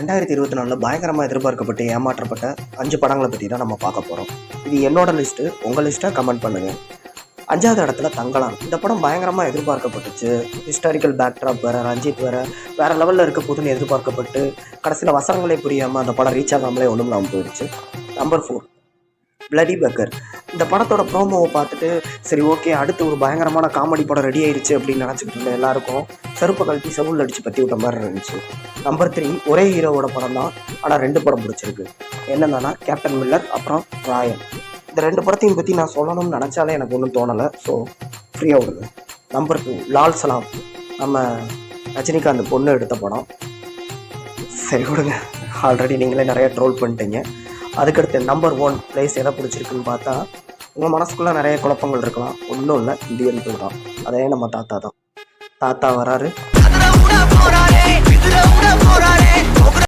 2024 பயங்கரமாக எதிர்பார்க்கப்பட்டு ஏமாற்றப்பட்ட 5 படங்களை பற்றி தான் நம்ம பார்க்க போகிறோம். இது என்னோட லிஸ்ட்டு, உங்கள் லிஸ்ட்டை கமெண்ட் பண்ணுங்கள். 5வது இடத்துல தங்கலாம். இந்த படம் பயங்கரமாக எதிர்பார்க்கப்பட்டுச்சு. ஹிஸ்டாரிக்கல் பேக்ட்ராப் வேறு, ரஞ்சித் வேறு லெவலில் இருக்க போதுன்னு எதிர்பார்க்கப்பட்டு கடைசியில் வசனங்களே புரியாமல் அந்த படம் ரீச் ஆகாமலே ஒன்றும் இல்லாமல் போயிடுச்சு. Number 4 bloody beggar. இந்த படத்தோட ப்ரோமோவை பார்த்துட்டு சரி ஓகே அடுத்து ஒரு பயங்கரமான காமெடி படம் ரெடி ஆயிடுச்சு அப்படின்னு நினச்சிக்கிட்டு இருந்தேன். எல்லாருக்கும் செருப்பை கழட்டி செவுல் அடித்து பற்றி விட்ட மாதிரி இருந்துச்சு. நம்பர் 3 ஒரே ஹீரோவோட படம் தான், ஆனால் 2 படம் பிடிச்சிருக்கு. என்னென்னா கேப்டன் மில்லர் அப்புறம் ராயன். இந்த 2 படத்தையும் பற்றி நான் சொல்லணும்னு நினச்சாலே எனக்கு ஒன்றும் தோணலை. ஸோ ஃப்ரீயாக விடுங்க. நம்பர் 2 லால் சலாம். நம்ம ரஜினிகாந்த் பொண்ணு எடுத்த படம். சரி விடுங்க, ஆல்ரெடி நீங்களே நிறைய ட்ரோல் பண்ணிட்டீங்க. அதுக்கடுத்து நம்பர் 1 பிளேஸ் எதை பிடிச்சிருக்குன்னு பார்த்தா உங்கள் மனசுக்குள்ளே நிறைய குழப்பங்கள் இருக்கலாம். ஒன்றும் இல்லை, இந்தியன் டூ தான். அதே நம்ம தாத்தா தான். தாத்தா வராரு.